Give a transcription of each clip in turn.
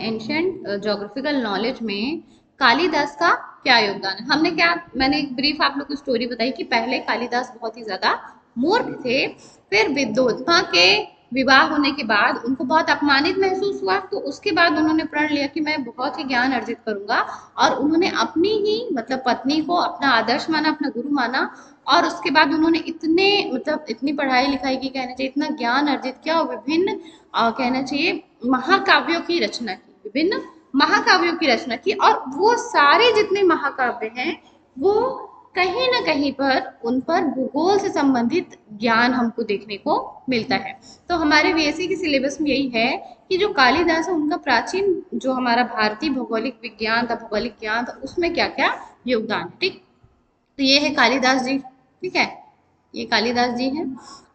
Ancient geographical knowledge में कालिदास का क्या योगदान है। मैंने एक ब्रीफ आप लोग को स्टोरी बताई कि पहले कालिदास बहुत ही ज्यादा मूर्ख थे। फिर विद्वत्ता के विवाह होने के बाद उनको बहुत अपमानित महसूस हुआ, तो उसके बाद उन्होंने प्रण लिया कि मैं बहुत ही ज्ञान अर्जित करूंगा। और उन्होंने अपनी ही मतलब पत्नी को अपना आदर्श माना, अपना गुरु माना। और उसके बाद उन्होंने इतनी पढ़ाई लिखाई की, कहना चाहिए इतना ज्ञान अर्जित किया और विभिन्न कहना चाहिए महाकाव्यों की रचना की, विभिन्न महाकाव्यों की रचना की। और वो सारे जितने महाकाव्य हैं वो कहीं ना कहीं पर उन पर भूगोल से संबंधित ज्ञान हमको देखने को मिलता है। तो हमारे बीएससी के सिलेबस में यही है कि जो कालिदास है उनका प्राचीन जो हमारा भारतीय भौगोलिक विज्ञान था, भौगोलिक ज्ञान था, उसमें क्या क्या योगदान है। ठीक, तो ये है कालिदास जी। ठीक है, ये कालिदास जी हैं।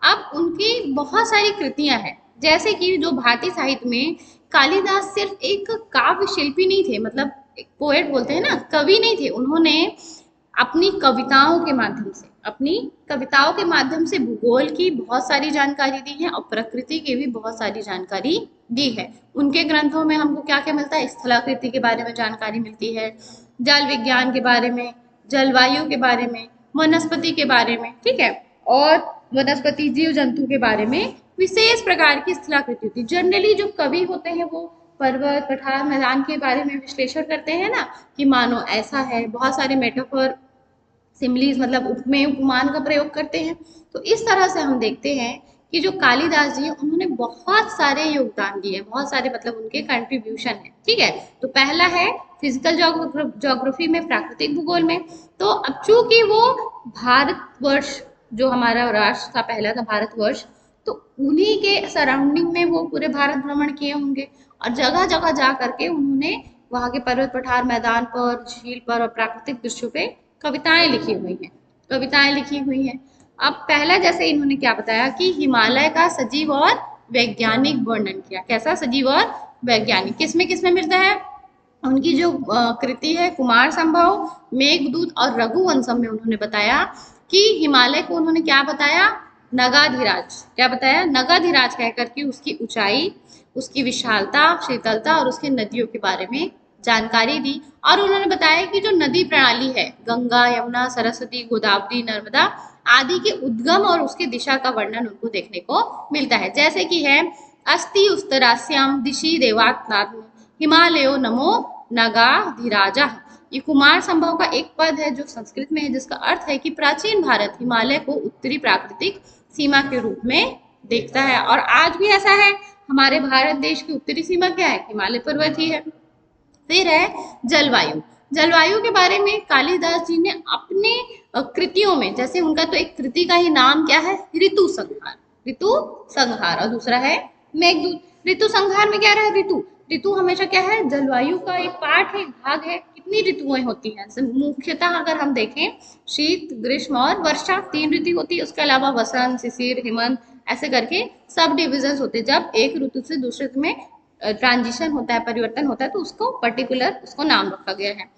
अब उनकी बहुत सारी कृतियां हैं, जैसे कि जो भारतीय साहित्य में कालिदास सिर्फ एक काव्य शिल्पी नहीं थे, मतलब एक पोएट बोलते हैं ना, कवि नहीं थे। उन्होंने अपनी कविताओं के माध्यम से भूगोल की बहुत सारी जानकारी दी है और प्रकृति की भी बहुत सारी जानकारी दी है। उनके ग्रंथों में हमको क्या क्या मिलता है, स्थलाकृति के बारे में जानकारी मिलती है, जल विज्ञान के बारे में, जलवायु के बारे में, वनस्पति के बारे में, ठीक है, और वनस्पति जीव जंतु के बारे में विशेष प्रकार की स्थलाकृति होती है। जनरली जो कवि होते हैं वो पर्वत, पठार, मैदान के बारे में विश्लेषण करते हैं ना, कि मानो ऐसा है, बहुत सारे मेटाफर, सिमिलीज मतलब उपमेय उपमान का प्रयोग करते हैं। तो इस तरह से हम देखते हैं कि जो कालिदास जी हैं उन्होंने बहुत सारे योगदान दिए, बहुत सारे मतलब उनके कंट्रीब्यूशन है। ठीक है, तो पहला है फिजिकल ज्योग्राफी में, प्राकृतिक भूगोल में। तो अब चूंकि वो भारतवर्ष जो हमारा राष्ट्र था पहला था भारतवर्ष, तो उन्हीं के सराउंडिंग में वो पूरे भारत भ्रमण किए होंगे और जगह जगह जा करके उन्होंने वहां के पर्वत, पठार, मैदान पर, झील पर और प्राकृतिक दृश्यों पे कविताएं लिखी हुई हैं, कविताएं लिखी हुई हैं। अब पहला जैसे इन्होंने क्या बताया कि हिमालय का सजीव और वैज्ञानिक वर्णन किया। कैसा सजीव और वैज्ञानिक, किसमें किसमें मिलता है। उनकी जो कृति है कुमार संभव, मेघदूत और रघुवंशम में उन्होंने बताया कि हिमालय को उन्होंने क्या बताया, नगाधिराज। क्या बताया, नगाधिराज कहकर के उसकी ऊंचाई, उसकी विशालता, शीतलता और उसकी नदियों के बारे में जानकारी दी। और उन्होंने बताया कि जो नदी प्रणाली है, गंगा, यमुना, सरस्वती, गोदावरी, नर्मदा आदि के उद्गम और उसकी दिशा का वर्णन उनको देखने को मिलता है। जैसे कि है अस्ति उत्तरास्याम दिशि देवात्म हिमालयो नमो नगाधिराजा। ये कुमार संभव का एक पद है जो संस्कृत में है, जिसका अर्थ है कि प्राचीन भारत हिमालय को उत्तरी प्राकृतिक सीमा के रूप में देखता है। और आज भी ऐसा है, हमारे भारत देश की उत्तरी सीमा क्या है, हिमालय पर्वत ही है। फिर है जलवायु। जलवायु के बारे में कालिदास जी ने अपने कृतियों में, जैसे उनका तो एक कृति का ही नाम क्या है, ऋतु संहार, ऋतु संहार, और दूसरा है मेघदूत। ऋतु संहार में क्या रहा, ऋतु, ऋतु हमेशा क्या है, जलवायु का एक पार्ट है, एक भाग है। कितनी ऋतुएं होती हैं मुख्यतः अगर हम देखें, शीत, ग्रीष्म और वर्षा, 3 ऋतु होती है। उसके अलावा वसंत, शिशिर, हेमंत, ऐसे करके सब डिविजन होते हैं। जब एक ऋतु से दूसरे ऋतु में ट्रांजिशन होता है, परिवर्तन होता है, तो उसको पर्टिकुलर उसको नाम रखा गया है।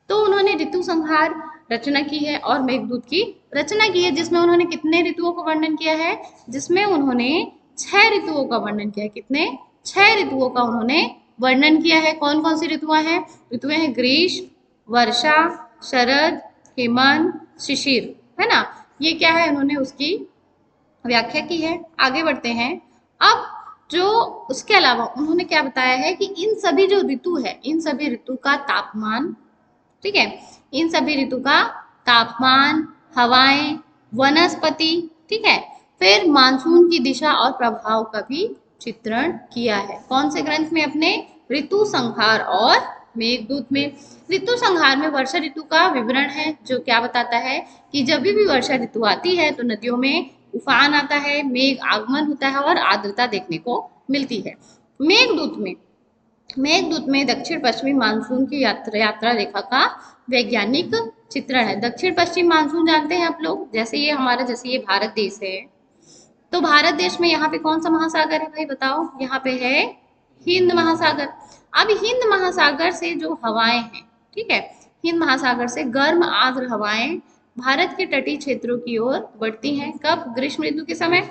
तो उन्होंने ऋतु संहार रचना की है और मेघदूत की रचना की है, जिसमें उन्होंने कितने ऋतुओं का वर्णन किया है, जिसमें उन्होंने 6 ऋतुओं का वर्णन किया है। कितने, 6 ऋतुओं का उन्होंने वर्णन किया है। कौन कौन सी ऋतुएं हैं, ऋतुएं हैं ग्रीष्म, वर्षा, शरद, हेमंत, शिशिर, है ना। ये क्या है, उन्होंने उसकी व्याख्या की है। आगे बढ़ते हैं। अब जो उसके अलावा उन्होंने क्या बताया है कि इन सभी जो ऋतु है, इन सभी ऋतु का तापमान, ठीक है, इन सभी ऋतु का तापमान, हवाएं, वनस्पति, ठीक है, फिर मानसून की दिशा और प्रभाव का भी चित्रण किया है। कौन से ग्रंथ में, अपने ऋतु संहार और मेघदूत में। ऋतु संहार में वर्षा ऋतु का विवरण है, जो क्या बताता है कि जब भी वर्षा ऋतु आती है तो नदियों में उफान आता है, मेघ आगमन होता है और आर्द्रता देखने को मिलती है। मेघदूत में दक्षिण पश्चिमी मानसून की यात्रा रेखा का वैज्ञानिक चित्रण है। दक्षिण पश्चिम मानसून जानते हैं आप लोग, जैसे ये भारत देश है, तो भारत देश में यहाँ पे कौन सा महासागर है भाई बताओ, यहाँ पे है हिंद महासागर। अब हिंद महासागर से जो हवाएं हैं, ठीक है, हिंद महासागर से गर्म आर्द्र हवाएं भारत के तटीय क्षेत्रों की ओर बढ़ती हैं। कब, ग्रीष्म ऋतु के समय,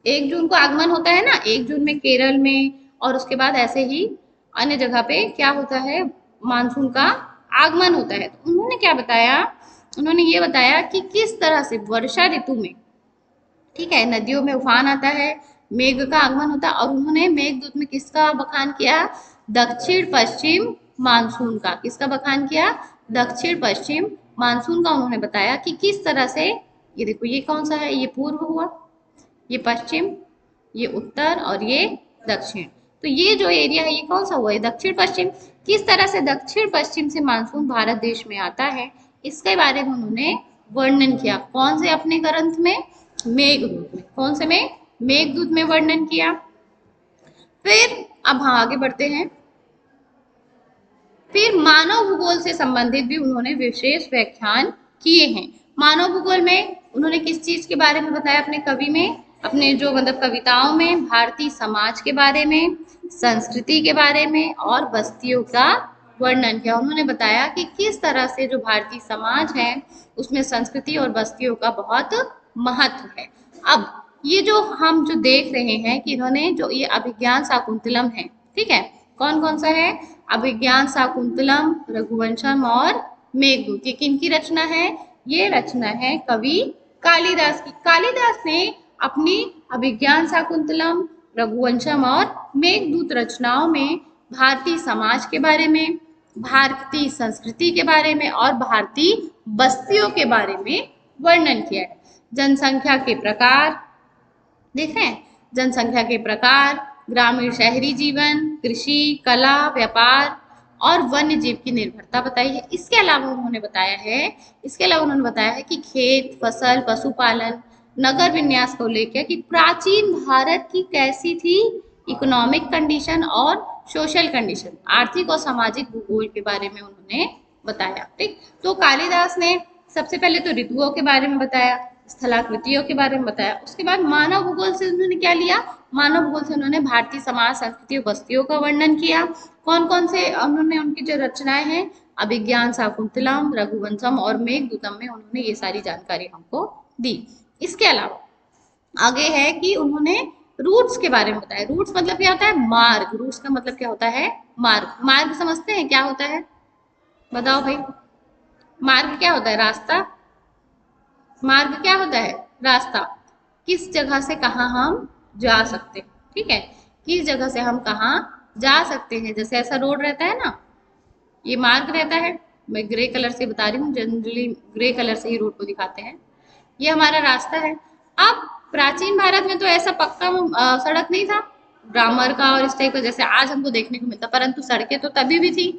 1 जून को आगमन होता है ना, 1 जून में केरल में, और उसके बाद ऐसे ही अन्य जगह पे क्या होता है, मानसून का आगमन होता है। तो उन्होंने क्या बताया, उन्होंने ये बताया कि किस तरह से वर्षा ऋतु में, ठीक है, नदियों में उफान आता है, मेघ का आगमन होता है, और उन्होंने मेघदूत में किसका बखान किया, दक्षिण पश्चिम मानसून का। किसका बखान किया, दक्षिण पश्चिम मानसून का। उन्होंने बताया कि किस तरह से, ये देखो ये कौन सा है, ये पूर्व हुआ, ये पश्चिम, ये उत्तर और ये दक्षिण। तो ये जो एरिया है ये कौन सा हुआ, ये दक्षिण पश्चिम। किस तरह से दक्षिण पश्चिम से मानसून भारत देश में आता है, इसके बारे में उन्होंने वर्णन किया। कौन से अपने ग्रंथ में, मेघदूत में। कौन से में, मेघदूत में वर्णन किया। फिर अब हम आगे बढ़ते हैं। फिर मानव भूगोल से संबंधित भी उन्होंने विशेष व्याख्यान किए हैं। मानव भूगोल में उन्होंने किस चीज के बारे में बताया अपने कवि में, अपने जो मतलब कविताओं में, भारतीय समाज के बारे में, संस्कृति के बारे में और बस्तियों का वर्णन किया। उन्होंने बताया कि किस तरह से जो भारतीय समाज है उसमें संस्कृति और बस्तियों का बहुत महत्व है। अब ये जो हम जो देख रहे हैं कि इन्होंने जो ये अभिज्ञान शाकुंतलम है, ठीक है, कौन कौन सा है, अभिज्ञान शाकुंतलम, रघुवंशम और मेघदूत। ये किनकी रचना है, ये रचना है कवि कालिदास की। कालिदास ने अपनी अभिज्ञान शाकुंतलम, रघुवंशम और मेघदूत रचनाओं में भारतीय समाज के बारे में, भारतीय संस्कृति के बारे में और भारतीय बस्तियों के बारे में वर्णन किया है। जनसंख्या के प्रकार देख रहे हैं, जनसंख्या के प्रकार, ग्रामीण शहरी जीवन, कृषि, कला, व्यापार और वन्य जीव की निर्भरता बताई है। इसके अलावा उन्होंने बताया है, इसके अलावा उन्होंने बताया है कि खेत, फसल, पशुपालन, नगर विन्यास को लेकर कि प्राचीन भारत की कैसी थी इकोनॉमिक कंडीशन और सोशल कंडीशन, आर्थिक और सामाजिक भूगोल के बारे में उन्होंने बताया। ठीक, तो कालिदास ने सबसे पहले तो ऋतुओं के बारे में बताया, स्थलाकृतियों के बारे में बताया। उसके बाद मानव भूगोल से उन्होंने क्या लिया, मानव भूगोल से उन्होंने भारतीय समाज, संस्कृति और बस्तियों का वर्णन किया। कौन कौन से उन्होंने, उनकी जो रचनाएं हैं, अभिज्ञान शाकुंतलम, रघुवंशम और मेघदूतम में उन्होंने ये सारी जानकारी हमको दी। इसके अलावा आगे है कि उन्होंने रूट्स के बारे में बताया। रूट्स मतलब क्या होता है, मार्ग। रूट्स का मतलब क्या होता है, मार्ग। मार्ग समझते हैं क्या होता है, बताओ भाई। मार्ग क्या होता है, रास्ता। मार्ग क्या होता है, रास्ता। किस जगह से कहाँ हम जा सकते हैं, ठीक है, किस जगह से हम कहाँ जा सकते हैं। जैसे ऐसा रोड रहता है ना, ये मार्ग रहता है। मैं ग्रे कलर से बता रही हूँ, जनरली ग्रे कलर से ही रोड को दिखाते हैं। ये हमारा रास्ता है। अब प्राचीन भारत में तो ऐसा पक्का सड़क नहीं था, ग्रामर का और इस टाइप का जैसे आज हमको देखने को मिलता, परंतु सड़कें तो तभी भी थी।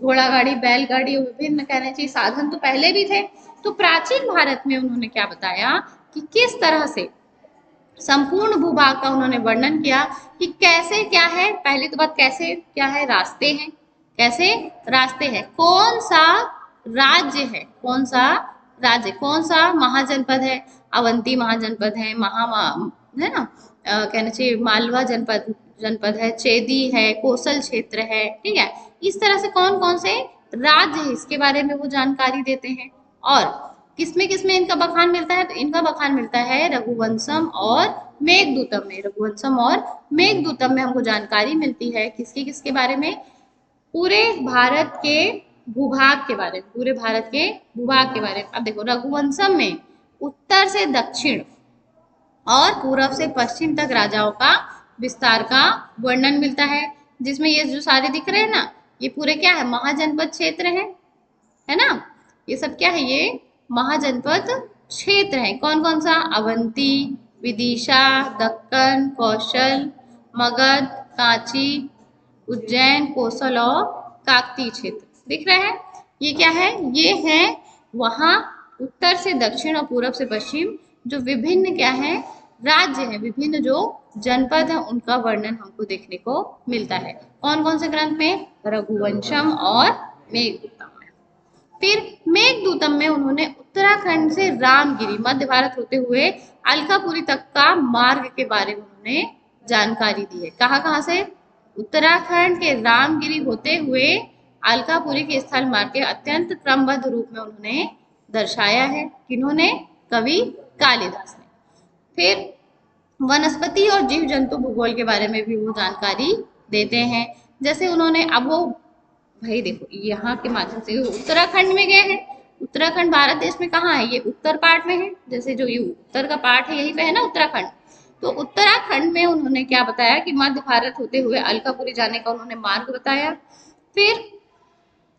घोड़ा गाड़ी, बैलगाड़ी और विभिन्न कहना चाहिए साधन तो पहले भी थे। तो प्राचीन भारत में उन्होंने क्या बताया कि किस तरह से संपूर्ण भूभाग का उन्होंने वर्णन किया कि कैसे क्या है। पहली तो बात, कैसे क्या है, रास्ते हैं, कैसे रास्ते हैं, कौन सा राज्य है, कौन सा राज्य, कौन सा महाजनपद है, अवंती महाजनपद है, है ना, कहना चाहिए मालवा जनपद जनपद है, चेदी है, कोसल क्षेत्र है, ठीक है। इस तरह से कौन कौन से राज्य है इसके बारे में वो जानकारी देते हैं। और किसमें इनका बखान मिलता है, तो इनका बखान मिलता है रघुवंशम और मेघदूतम में। रघुवंशम और मेघदूतम में हमको जानकारी मिलती है किसके किसके बारे में, पूरे भारत के भूभाग के बारे में, पूरे भारत के भूभाग के बारे में। अब देखो, रघुवंशम में उत्तर से दक्षिण और पूर्व से पश्चिम तक राजाओं का विस्तार का वर्णन मिलता है, जिसमें ये जो सारे दिख रहे हैं ना, ये पूरे क्या है, महाजनपद क्षेत्र है ना। ये सब क्या है, ये महाजनपद क्षेत्र है। कौन कौन सा, अवंती, विदिशा, दक्कन, कौशल, मगध, कांची, उज्जैन, कोसल और काकती क्षेत्र दिख रहा है। ये क्या है, ये है वहाँ उत्तर से दक्षिण और पूर्व से पश्चिम जो विभिन्न क्या है, राज्य है, विभिन्न जो जनपद है, उनका वर्णन हमको देखने को मिलता है। कौन कौन से ग्रंथ में, रघुवंशम और मेघदूतम में। फिर मेघदूतम में उन्होंने उत्तराखंड से रामगिरी, मध्य भारत होते हुए अलकापुरी तक का मार्ग के बारे में उन्होंने जानकारी दी है। कहाँ से, उत्तराखंड के रामगिरी होते हुए अलकापुरी के स्थल मार्ग के अत्यंत क्रमबद्ध रूप में उन्होंने दर्शाया है। किन्होंने, कवि कालिदास ने। फिर वनस्पति और जीव जंतु भूगोल के बारे में भी वो जानकारी देते हैं। जैसे उन्होंने, अब वो भाई देखो यहाँ के माध्यम से उत्तराखंड में गए हैं। उत्तराखंड भारत देश में कहाँ है? ये उत्तर पार्ट में है, जैसे जो ये उत्तर का पार्ट है यहीं पे है ना उत्तराखंड। तो उत्तराखंड में उन्होंने क्या बताया कि मध्य भारत होते हुए अलकापुरी जाने का उन्होंने मार्ग बताया। फिर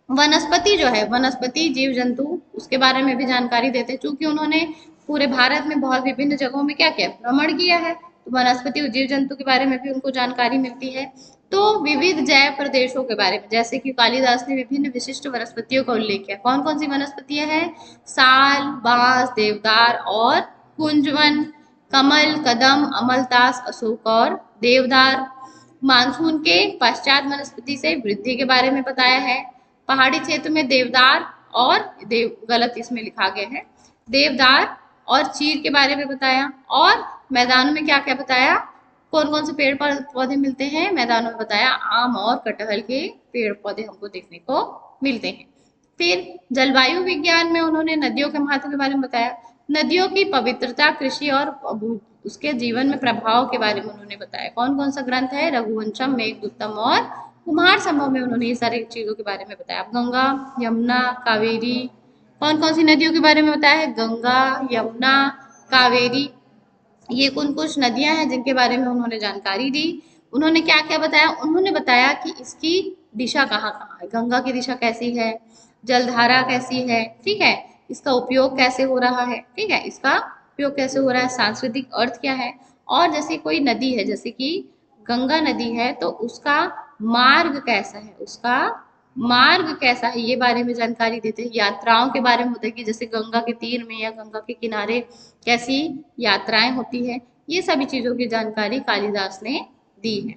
वनस्पति जो है, वनस्पति जीव जंतु, उसके बारे में भी जानकारी देते हैं, क्योंकि उन्होंने पूरे भारत में बहुत विभिन्न जगहों में क्या किया, भ्रमण किया है, तो वनस्पति और जीव जंतु के बारे में भी उनको जानकारी मिलती है। तो विविध जैव प्रदेशों के बारे में, जैसे कि कालिदास ने विभिन्न विशिष्ट वनस्पतियों का उल्लेख किया। कौन कौन सी वनस्पतियां हैं? साल, बांस, देवदार और कुंजवन, कमल, कदम, अमलतास, अशोक और देवदार। मानसून के पश्चात वनस्पति से वृद्धि के बारे में बताया है। पहाड़ी क्षेत्र में देवदार और गलत इसमें लिखा गया है, देवदार और चीर के बारे में बताया। और मैदानों में क्या क्या बताया, कौन कौन से पेड़ पौधे मिलते हैं मैदानों में बताया, आम और कटहल के पेड़ पौधे हमको देखने को मिलते हैं। फिर जलवायु विज्ञान में उन्होंने नदियों के महत्व के बारे में बताया। नदियों की पवित्रता, कृषि और उसके जीवन में प्रभाव के बारे में उन्होंने बताया। कौन कौन सा ग्रंथ है? रघुवंशम, मेघदूतम और कुमार संभव में उन्होंने ये सारी चीजों के बारे में बताया। गंगा, यमुना, कावेरी, कौन कौन सी नदियों के बारे में बताया है? गंगा, यमुना, कावेरी, ये कुछ कुछ नदियां हैं जिनके बारे में उन्होंने जानकारी दी। उन्होंने क्या क्या बताया? उन्होंने बताया कि इसकी दिशा कहाँ कहाँ है, गंगा की दिशा कैसी है, जलधारा कैसी है, ठीक है, इसका उपयोग कैसे हो रहा है, ठीक है, इसका उपयोग कैसे हो रहा है, सांस्कृतिक अर्थ क्या है। और जैसे कोई नदी है, जैसे कि गंगा नदी है, तो उसका मार्ग कैसा है, उसका मार्ग कैसा है, ये बारे में जानकारी देते हैं। यात्राओं के बारे में होता है कि जैसे गंगा के तीर में या गंगा के किनारे कैसी यात्राएं होती है, ये सभी चीजों की जानकारी कालिदास ने दी है।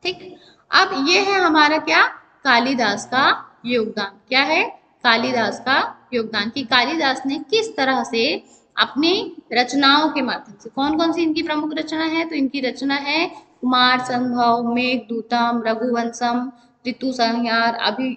ठीक, अब ये है हमारा क्या, कालिदास का योगदान। क्या है? कालिदास का योगदान, कि कालिदास ने किस तरह से अपनी रचनाओं के माध्यम से, कौन कौन सी इनकी प्रमुख रचना है, तो इनकी रचना है कुमार संभव, मेघदूतम, रघुवंशम, ऋतु संहार,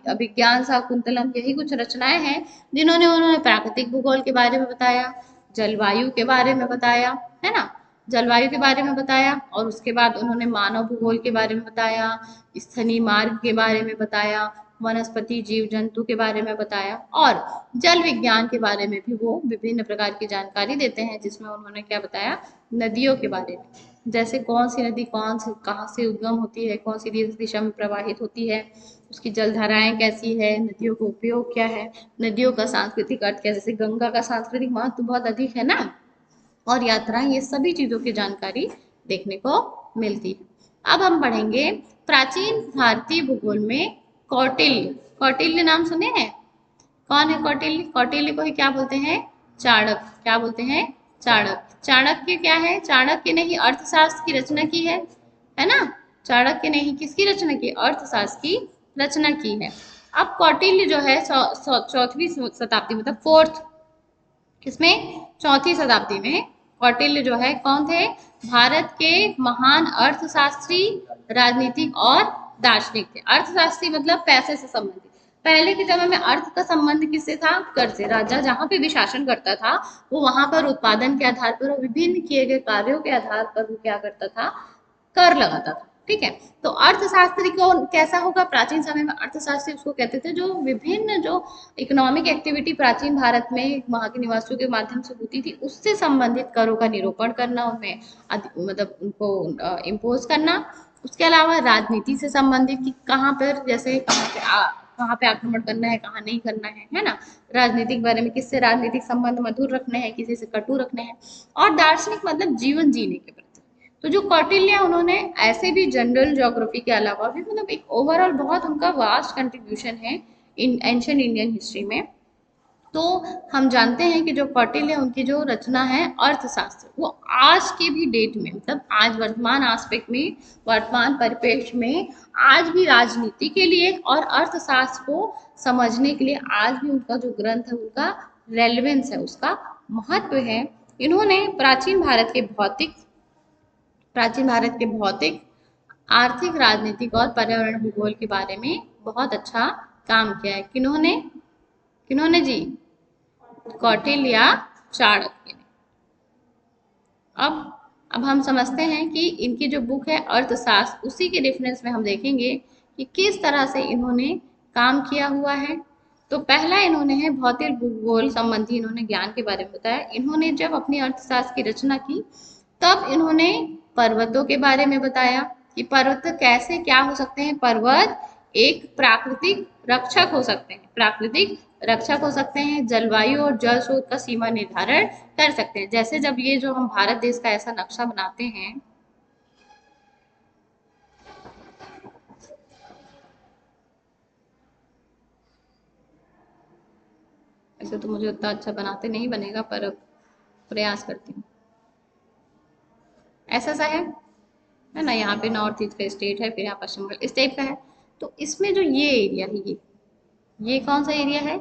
अभिज्ञान शाकुंतलम, यही कुछ रचनाएं हैं जिन्होंने उन्होंने प्राकृतिक भूगोल के बारे में बताया, जलवायु के बारे में बताया, है ना, जलवायु के बारे में बताया, और उसके बाद उन्होंने मानव भूगोल के बारे में बताया, स्थलीय मार्ग के बारे में बताया, वनस्पति जीव जंतु के बारे में बताया, और जल विज्ञान के बारे में भी वो विभिन्न प्रकार की जानकारी देते हैं, जिसमें उन्होंने क्या बताया, नदियों के बारे में, जैसे कौन सी नदी कौन से कहाँ से उद्गम होती है, कौन सी दिशा में प्रवाहित होती है, उसकी जलधाराएं कैसी है, नदियों का उपयोग क्या है, नदियों का सांस्कृतिक अर्थ क्या है, जैसे गंगा का सांस्कृतिक महत्व बहुत अधिक है ना, और यात्राएं, ये सभी चीजों की जानकारी देखने को मिलती है। अब हम पढ़ेंगे प्राचीन भारतीय भूगोल में कौटिल्य। कौटिल्य नाम सुने हैं? कौन है कौटिल्य? कौटिल्य को ही क्या बोलते हैं? चाणक्य। क्या बोलते हैं? चाणक्य। चाणक्य क्या है? चाणक्य ने ही अर्थशास्त्र की रचना की है ना। चाणक्य ने ही किसकी रचना की? अर्थशास्त्र की रचना की है। अब कौटिल्य जो है चौथी शताब्दी, मतलब फोर्थ, किसमें? चौथी शताब्दी में कौटिल्य जो है कौन थे? भारत के महान अर्थशास्त्री, राजनीतिक और दार्शनिक थे। अर्थशास्त्री मतलब पैसे से संबंधित। पहले के समय में अर्थ का संबंध किससे था? कर से। राजा जहां पे भी शासन करता था, वो वहां पर उत्पादन के आधार पर और विभिन्न किए गए कार्यों के आधार पर वो क्या करता था? कर लगाता था। ठीक है, तो अर्थशास्त्री को कैसा होगा? प्राचीन समय में अर्थशास्त्री उसको कहते थे जो विभिन्न जो इकोनॉमिक एक्टिविटी प्राचीन भारत में वहां के निवासियों के माध्यम से होती थी, उससे संबंधित करों का निरूपण करना, उनमें मतलब उनको इम्पोज करना। उसके अलावा राजनीति से संबंधित कि कहाँ पर, जैसे कहाँ पे आक्रमण करना है, कहाँ नहीं करना है ना, राजनीतिक बारे में किससे राजनीतिक संबंध मधुर रखने हैं, किसी से कटु रखने हैं। और दार्शनिक मतलब जीवन जीने के प्रति। तो जो कौटिल्य उन्होंने ऐसे भी जनरल ज्योग्राफी के अलावा भी मतलब एक ओवरऑल बहुत उनका वास्ट कंट्रीब्यूशन है इन एंशिएंट इंडियन हिस्ट्री में। तो हम जानते हैं कि जो कौटिल्य उनकी जो रचना है अर्थशास्त्र, वो आज के भी डेट में, मतलब आज वर्तमान आस्पेक्ट में, वर्तमान परिप्रेक्ष्य में आज भी राजनीति के लिए और अर्थशास्त्र को समझने के लिए आज भी उनका जो ग्रंथ है, उनका रेलेवेंस है, उसका महत्व है। इन्होंने प्राचीन भारत के भौतिक, आर्थिक, राजनीतिक और पर्यावरण भूगोल के बारे में बहुत अच्छा काम किया है। किन्होंने? किन्होंने जी? कौटिल्य या चाणक्य ने। अब अब हम समझते हैं कि इनकी जो बुक है अर्थशास्त्र, उसी के रेफरेंस में हम देखेंगे कि किस तरह से इन्होंने काम किया हुआ है। तो पहला इन्होंने है भौतिक भूगोल संबंधी इन्होंने ज्ञान के बारे में बताया। इन्होंने जब अपनी अर्थशास्त्र की रचना की तब इन्होंने पर्वतों के बारे में बताया कि पर्वत कैसे क्या हो सकते हैं। पर्वत एक प्राकृतिक रक्षक हो सकते हैं, प्राकृतिक रक्षक हो सकते हैं, जलवायु और जल स्रोत का सीमा निर्धारण कर सकते हैं। जैसे जब ये जो हम भारत देश का ऐसा नक्शा बनाते हैं, ऐसे तो मुझे उतना अच्छा बनाते नहीं बनेगा, पर अब प्रयास करती हूँ। ऐसा सा है ना, यहाँ पे नॉर्थ ईस्ट का स्टेट है, फिर यहाँ पश्चिम बंगाल इस टाइप का है। तो इसमें जो ये एरिया है, ये कौन सा एरिया है?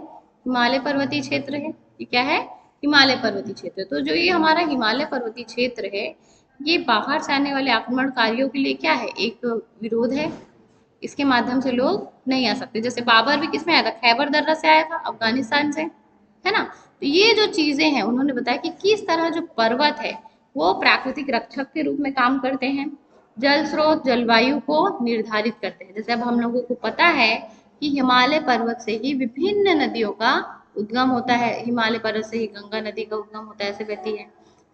हिमालय पर्वतीय क्षेत्र है। ये क्या है? हिमालय पर्वतीय क्षेत्र। तो जो ये हमारा हिमालय पर्वतीय क्षेत्र है, ये बाहर से आने वाले आक्रमणकारियों के लिए क्या है? एक विरोध है। इसके माध्यम से लोग नहीं आ सकते। जैसे बाबर भी किस में आया था? खैबर दर्रा से आया था, अफगानिस्तान से, है ना। तो ये जो चीजें हैं उन्होंने बताया कि किस तरह जो पर्वत है वो प्राकृतिक रक्षक के रूप में काम करते हैं, जल स्रोत जलवायु को निर्धारित करते हैं। जैसे अब हम लोगों को पता है कि हिमालय पर्वत से ही विभिन्न नदियों का उद्गम होता है। हिमालय पर्वत से ही गंगा नदी का उद्गम होता है, ऐसे बहती है।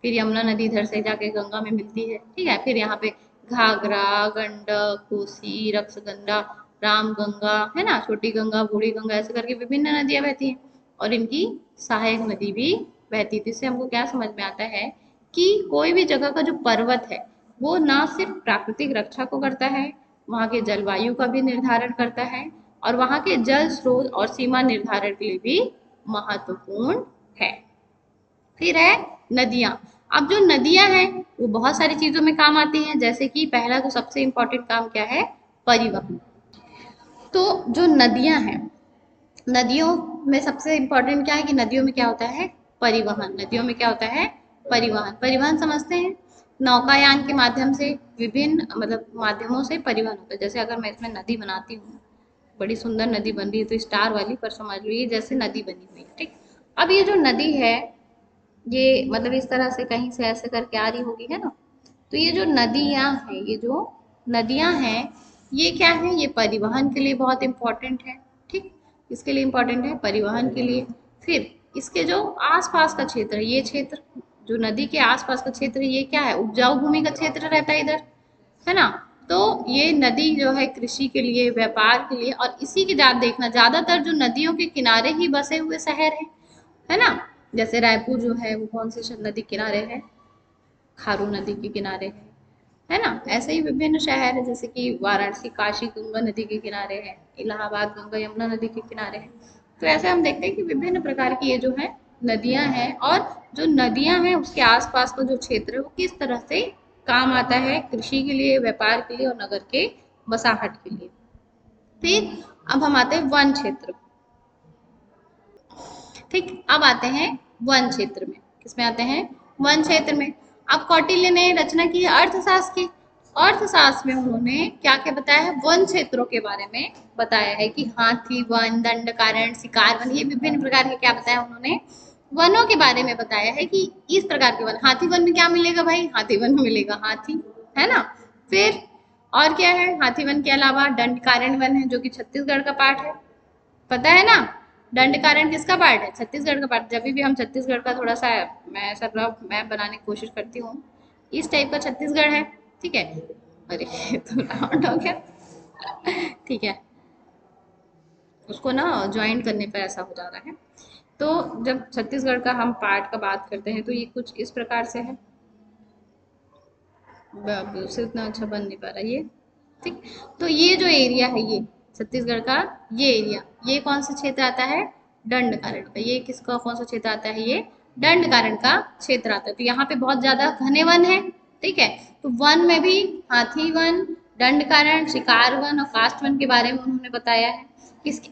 फिर यमुना नदी इधर से जाके गंगा में मिलती है, ठीक है। फिर यहाँ पे घाघरा, गंडक, कोसी, रक्षगंगा, रामगंगा, है ना, छोटी गंगा, बूढ़ी गंगा, ऐसे करके विभिन्न नदियां बहती हैं। और इनकी सहायक नदी भी बहती थी। इससे हमको क्या समझ में आता है कि कोई भी जगह का जो पर्वत है वो ना सिर्फ प्राकृतिक रक्षा को करता है, वहाँ के जलवायु का भी निर्धारण करता है, और वहाँ के जल स्रोत और सीमा निर्धारण के लिए भी महत्वपूर्ण है। फिर है नदियां। अब जो नदियां हैं वो बहुत सारी चीजों में काम आती हैं। जैसे कि पहला तो सबसे इम्पोर्टेंट काम क्या है? परिवहन। तो जो नदियां हैं, नदियों में सबसे इम्पोर्टेंट क्या है कि नदियों में क्या होता है? परिवहन। नदियों में क्या होता है? परिवहन। परिवहन समझते हैं, नौकायान के माध्यम से, विभिन्न मतलब माध्यमों से परिवहन होता है। जैसे अगर मैं इसमें नदी बनाती हूँ, बड़ी सुंदर नदी बन रही है तो स्टार वाली, पर समझ लो ये जैसे नदी बनी हुई है, ठीक। अब ये जो नदी है, ये मतलब इस तरह से कहीं से ऐसे करके आ रही होगी, है ना। तो ये जो नदियां हैं, ये जो नदियां हैं, ये क्या है? ये परिवहन के लिए बहुत इंपॉर्टेंट है, ठीक। इसके लिए इंपॉर्टेंट है परिवहन के लिए। फिर इसके जो आसपास का क्षेत्र है, ये क्षेत्र जो नदी के आसपास का क्षेत्र है, ये क्या है? उपजाऊ भूमि का क्षेत्र रहता है इधर, है ना। तो ये नदी जो है कृषि के लिए, व्यापार के लिए, और इसी के साथ देखना ज्यादातर जो नदियों के किनारे ही बसे हुए शहर है ना। जैसे रायपुर जो है वो कौन से नदी किनारे है? खारू नदी के किनारे है ना। ऐसे ही विभिन्न शहर है, जैसे कि वाराणसी, काशी गंगा नदी के किनारे है, इलाहाबाद गंगा यमुना नदी के किनारे है। तो ऐसे हम देखते हैं कि विभिन्न प्रकार की ये जो है नदियां हैं, और जो नदियां हैं उसके आसपास का जो क्षेत्र है वो किस तरह से काम आता है कृषि के लिए, व्यापार के लिए और नगर के बसाहट के लिए। फिर अब हम आते हैं वन क्षेत्र, ठीक। अब आते हैं वन क्षेत्र में। किसमें आते हैं? वन क्षेत्र में। अब कौटिल्य ने रचना की है अर्थशास्त्र की। अर्थशास्त्र में उन्होंने क्या क्या बताया है? वन क्षेत्रों के बारे में बताया है कि हाथी वन, दंडकारण्य, शिकार वन, ये विभिन्न प्रकार के क्या बताया उन्होंने? वनों के बारे में बताया है कि इस प्रकार के वन। हाथी वन में क्या मिलेगा भाई? हाथी वन में मिलेगा हाथी, है ना। फिर और क्या है? हाथी वन के अलावा दंडकारण्य वन है, जो कि छत्तीसगढ़ का पार्ट है, पता है ना। दंड कारण किसका पार्ट है? छत्तीसगढ़ का पार्ट। जब भी हम छत्तीसगढ़ का थोड़ा सा मैं ऐसा रफ मैप बनाने की कोशिश करती हूँ, इस टाइप का छत्तीसगढ़ है, ठीक है। अरे तो राउंड हो गया, ठीक है। उसको ना ज्वाइन करने पर ऐसा हो जा रहा है। तो जब छत्तीसगढ़ का हम पार्ट का बात करते हैं तो ये कुछ इस प्रकार से है। उससे उतना अच्छा बन नहीं पा रहा ये, ठीक। तो ये जो एरिया है, ये छत्तीसगढ़ का ये एरिया, ये कौन सा क्षेत्र आता है? दंड कारण का। ये किसका कौन सा क्षेत्र आता है? ये दंड कारण का क्षेत्र आता है। तो यहाँ पे बहुत ज्यादा घने वन है, ठीक है। तो वन में भी हाथी वन, दंड कारण, शिकार वन और काष्ठ वन के बारे में उन्होंने बताया है।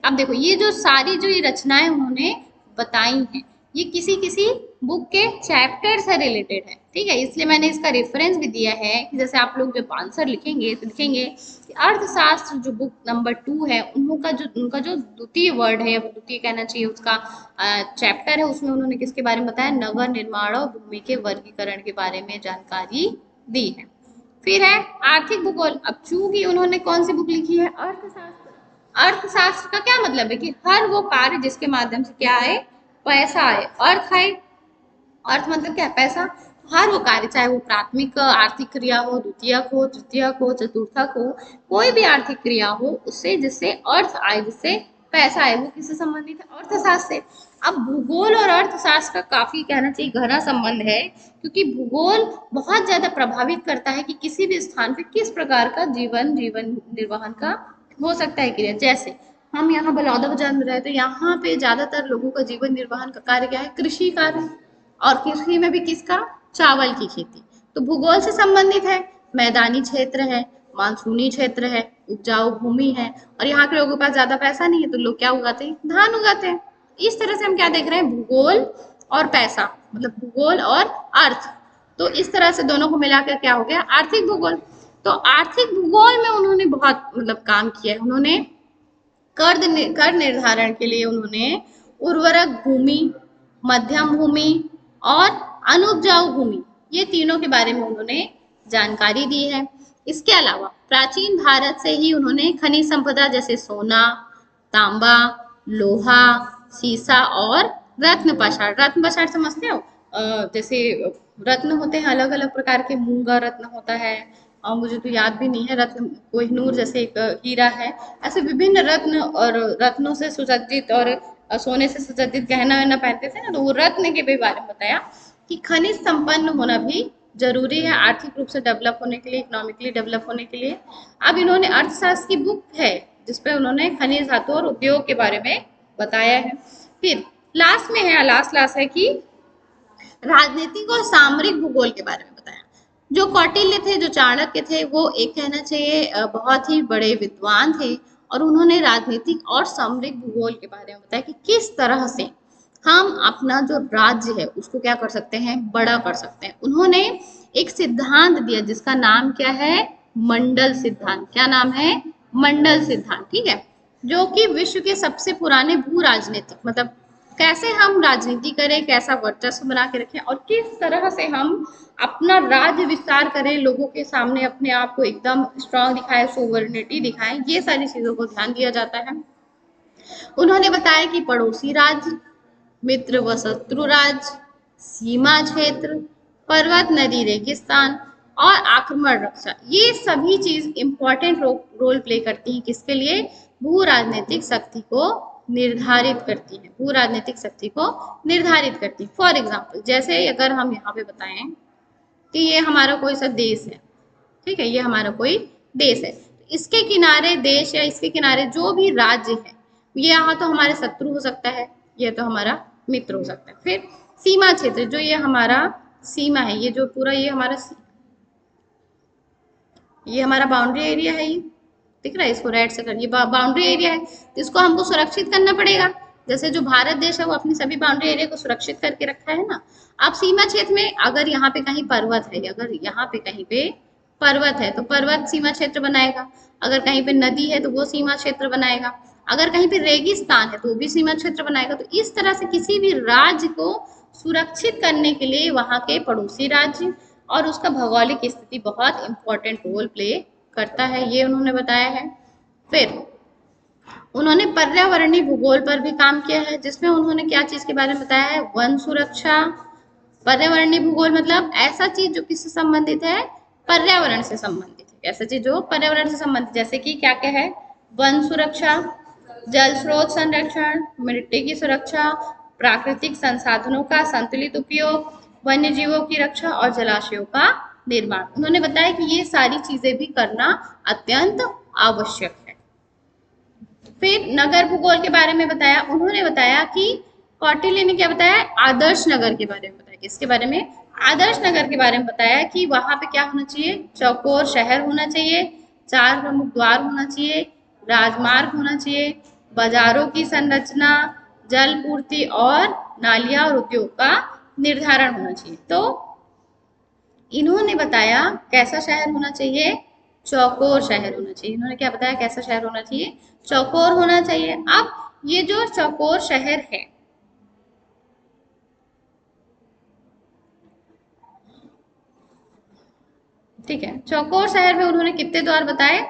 अब देखो ये जो सारी जो ये रचनाएं उन्होंने बताई हैं, ये किसी किसी बुक के चैप्टर से रिलेटेड है, ठीक है। इसलिए मैंने इसका रेफरेंस भी दिया है कि जैसे आप लोग जब आंसर लिखेंगे तो लिखेंगे कि अर्थशास्त्र जो बुक नंबर 2 है, उनका जो द्वितीय वर्ड है, द्वितीय कहना चाहिए, उसका चैप्टर है, उसमें उन्होंने किसके बारे में बताया? नगर निर्माण और भूमि के वर्गीकरण के बारे में जानकारी दी है। फिर है आर्थिक भूगोल। अब चूंकि उन्होंने कौन सी बुक लिखी है, अर्थशास्त्र। अर्थशास्त्र का क्या मतलब है कि हर वो कार्य जिसके माध्यम से क्या आए, पैसा आए, अर्थ आए। अर्थ मतलब क्या है, पैसा। हर वो कार्य, चाहे वो प्राथमिक आर्थिक क्रिया हो, द्वितीयक हो, तृतीयक हो, चतुर्थक हो, कोई भी आर्थिक क्रिया हो, उससे जिससे अर्थ आए, जिससे पैसा आए, वो किससे संबंधित है, अर्थशास्त्र से। अब भूगोल और अर्थशास्त्र का काफी कहना चाहिए गहरा संबंध है, क्योंकि भूगोल बहुत ज्यादा प्रभावित करता है कि किसी भी स्थान पे किस प्रकार का जीवन जीवन निर्वहन का हो सकता है क्रिया। जैसे हम यहाँ बलौदा बाजार में रहे, तो यहाँ पे ज्यादातर लोगों का जीवन निर्वहन का कार्य क्या है, कृषि कार्य। और कृषि में भी किसका, चावल की खेती। तो भूगोल से संबंधित है, मैदानी क्षेत्र है, मानसूनी क्षेत्र है, उपजाऊ भूमि है, और यहाँ के लोगों के पास ज्यादा पैसा नहीं है, तो लोग क्या उगाते हैं, धान उगाते हैं। इस तरह से हम क्या देख रहे हैं, भूगोल और पैसा, मतलब भूगोल और अर्थ। तो इस तरह से दोनों को मिलाकर क्या हो गया, आर्थिक भूगोल। तो आर्थिक भूगोल में उन्होंने बहुत मतलब काम किया है। उन्होंने कर निर्धारण के लिए उन्होंने उर्वरक भूमि, मध्यम भूमि और अनुपजाऊ भूमि, ये तीनों के बारे में उन्होंने जानकारी दी है। इसके अलावा प्राचीन भारत से ही उन्होंने खनिज संपदा जैसे सोना, तांबा, लोहा, सीसा और रत्न पाषाण। रत्न पाषाण समझते हो, जैसे रत्न होते हैं अलग अलग प्रकार के, मूंगा रत्न होता है, और मुझे तो याद भी नहीं है, रत्न कोहिनूर जैसे एक हीरा है। ऐसे विभिन्न रत्न और रत्नों से सुसज्जित और सोने से सुसज्जित गहना वहना पहनते थे ना, तो वो रत्न के भी बारे में बताया कि खनिज संपन्न होना भी जरूरी है आर्थिक रूप से डेवलप होने के लिए, इकोनॉमिकली डेवलप होने के लिए। अब इन्होंने अर्थशास्त्र की बुक है जिसपे उन्होंने खनिज धातु और उद्योग के बारे में बताया है। फिर लास्ट में है, लास्ट है कि राजनीतिक और सामरिक भूगोल के बारे में बताया। जो कौटिल्य थे, जो चाणक्य थे, वो एक कहना चाहिए बहुत ही बड़े विद्वान थे, और उन्होंने राजनीतिक और सामरिक भूगोल के बारे में बताया कि किस तरह से हम अपना जो राज्य है उसको क्या कर सकते हैं, बड़ा कर सकते हैं। उन्होंने एक सिद्धांत दिया जिसका नाम क्या है, मंडल सिद्धांत। क्या नाम है, मंडल सिद्धांत, ठीक है। जो कि विश्व के सबसे पुराने भू राजनीतिक, मतलब कैसे हम राजनीति करें, कैसा वर्चस्व बना के रखें, और किस तरह से हम अपना राज्य विस्तार करें, लोगों के सामने अपने आप को एकदम स्ट्रांग दिखाएं, सोवरेनिटी दिखाएं, ये सारी चीजों को ध्यान दिया जाता है। उन्होंने बताया कि पड़ोसी राज्य, मित्र व शत्रु राज्य, सीमा क्षेत्र, पर्वत नदी रेगिस्तान और आक्रमण रक्षा, ये सभी चीज इंपॉर्टेंट रोल प्ले करती हैं किसके लिए, भू राजनीतिक शक्ति को निर्धारित करती है, भू राजनीतिक शक्ति को निर्धारित करती है। फॉर एग्जाम्पल, जैसे अगर हम यहाँ पे बताएं कि ये हमारा कोई सा देश है, ठीक है, ये हमारा कोई देश है, इसके किनारे देश या इसके किनारे जो भी राज्य है, ये यहाँ तो हमारे शत्रु हो सकता है, ये तो हमारा मित्र हो सकता है। फिर सीमा क्षेत्र, जो ये हमारा सीमा है, ये जो पूरा ये हमारा बाउंड्री एरिया है, ये दिख रहा है, इसको रेड से कर, ये बाउंड्री एरिया है, तो इसको हमको सुरक्षित करना पड़ेगा। जैसे जो भारत देश है वो अपनी सभी बाउंड्री एरिया को सुरक्षित करके रखा है ना। अब सीमा क्षेत्र में अगर यहाँ पे कहीं पर्वत है, अगर यहाँ पे कहीं पे पर्वत है तो पर्वत सीमा क्षेत्र बनाएगा, अगर कहीं पे नदी है तो वो सीमा क्षेत्र बनाएगा, अगर कहीं पे रेगिस्तान है तो वो भी सीमा क्षेत्र बनाएगा। तो इस तरह से किसी भी राज्य को सुरक्षित करने के लिए वहां के पड़ोसी राज्य और उसका भौगोलिक स्थिति बहुत इंपॉर्टेंट रोल प्ले करता है, ये उन्होंने बताया है। फिर उन्होंने पर्यावरणीय भूगोल पर भी काम किया है, जिसमें उन्होंने क्या चीज के बारे में बताया है, वन सुरक्षा। पर्यावरणीय भूगोल मतलब ऐसा चीज जो किससे संबंधित है, पर्यावरण से संबंधित है, ऐसा चीज जो पर्यावरण से संबंधित, जैसे कि क्या क्या है, वन सुरक्षा, जल स्रोत संरक्षण, मिट्टी की सुरक्षा, प्राकृतिक संसाधनों का संतुलित उपयोग, वन्य जीवों की रक्षा और जलाशयों का निर्माण। उन्होंने बताया कि ये सारी चीजें भी करना अत्यंत आवश्यक है। फिर नगर भूगोल के बारे में बताया। उन्होंने बताया कि कौटिल्य ने क्या बताया, आदर्श नगर के बारे में बताया। किसके बारे में, आदर्श नगर के बारे में बताया कि वहां पे क्या होना चाहिए, चौकोर शहर होना चाहिए, 4 प्रमुख द्वार होना चाहिए, राजमार्ग होना चाहिए, बाजारों की संरचना, जल पूर्ति और नालियां और उद्योग का निर्धारण होना चाहिए। तो इन्होंने बताया कैसा शहर होना चाहिए, चौकोर शहर होना चाहिए। इन्होंने क्या बताया, कैसा शहर होना चाहिए, चौकोर होना चाहिए। अब ये जो चौकोर शहर है, ठीक है। चौकोर शहर में उन्होंने कितने द्वार बताए?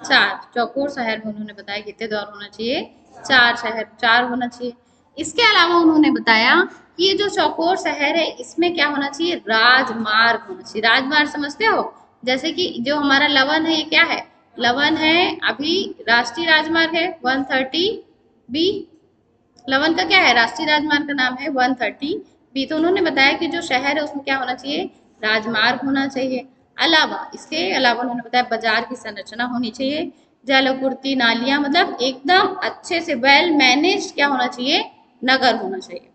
4। चौकोर शहर में उन्होंने बताया कितने द्वार होना चाहिए? 4 होना चाहिए। इसके अलावा उन्होंने बताया कि ये जो चौकोर शहर है इसमें क्या होना चाहिए? राजमार्ग होना चाहिए। राजमार्ग समझते हो? जैसे कि जो हमारा लवन है, ये क्या है? लवन है, अभी राष्ट्रीय राजमार्ग है 130B। लवन का क्या है? राष्ट्रीय राजमार्ग का नाम है 130B। तो उन्होंने बताया कि जो शहर है उसमें क्या होना चाहिए? राजमार्ग होना चाहिए। इसके अलावा उन्होंने बताया बाजार की संरचना होनी चाहिए, जलपूर्ति, नालियां, मतलब एकदम अच्छे से वेल मैनेज क्या होना चाहिए? नगर होना चाहिए।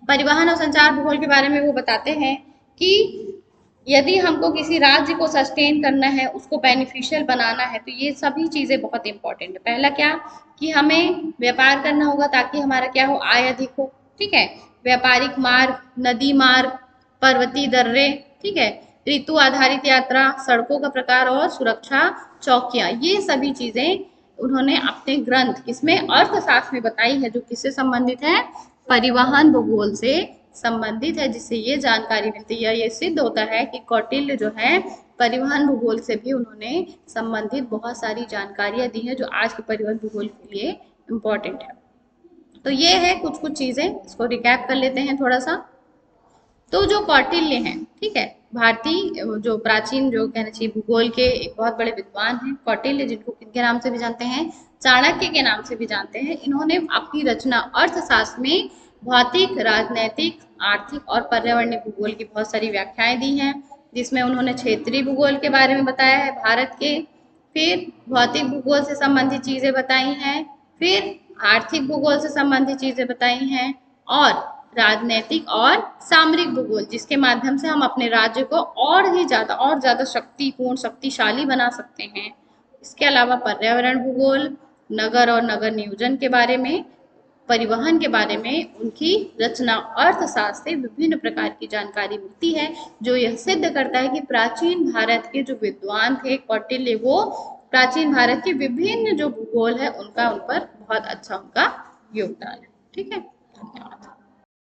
परिवहन और संचार भूगोल के बारे में वो बताते हैं कि यदि हमको किसी राज्य को सस्टेन करना है, उसको बेनिफिशियल बनाना है, तो ये सभी चीजें बहुत इंपॉर्टेंट है। पहला क्या? कि हमें व्यापार करना होगा ताकि हमारा क्या हो? आय अधिक हो। ठीक है। व्यापारिक मार्ग, नदी मार्ग, पर्वतीय दर्रे, ठीक है, ऋतु आधारित यात्रा, सड़कों का प्रकार और सुरक्षा चौकियां, ये सभी चीजें उन्होंने अपने ग्रंथ किसमें? अर्थशास्त्र में बताई है, जो किससे संबंधित है? परिवहन भूगोल से संबंधित है, जिससे ये जानकारी मिलती है, ये सिद्ध होता है कि कौटिल्य जो है परिवहन भूगोल से भी उन्होंने संबंधित बहुत सारी जानकारियां दी हैं, जो आज के परिवहन भूगोल के लिए इम्पोर्टेंट है। तो ये है कुछ कुछ चीजें, इसको रिकैप कर लेते हैं थोड़ा सा। तो जो कौटिल्य हैं, ठीक है, भारतीय जो प्राचीन, जो कहना चाहिए भूगोल के एक बहुत बड़े विद्वान हैं कौटिल्य, जिनको किनके नाम से भी जानते हैं? चाणक्य के नाम से भी जानते हैं। इन्होंने अपनी रचना अर्थशास्त्र में भौतिक, राजनैतिक, आर्थिक और पर्यावरणीय भूगोल की बहुत सारी व्याख्याएं दी हैं, जिसमें उन्होंने क्षेत्रीय भूगोल के बारे में बताया है भारत के, फिर भौतिक भूगोल से संबंधित चीजें बताई हैं, फिर आर्थिक भूगोल से संबंधित चीजें बताई हैं, और राजनैतिक और सामरिक भूगोल, जिसके माध्यम से हम अपने राज्य को और ज्यादा शक्तिपूर्ण, शक्तिशाली बना सकते हैं। इसके अलावा पर्यावरण भूगोल, नगर और नगर नियोजन के बारे में, परिवहन के बारे में उनकी रचना अर्थशास्त्र से विभिन्न प्रकार की जानकारी मिलती है, जो यह सिद्ध करता है कि प्राचीन भारत के जो विद्वान थे कौटिल्य, वो प्राचीन भारत के विभिन्न जो भूगोल है उनका उन पर बहुत अच्छा उनका योगदान है। ठीक है, धन्यवाद।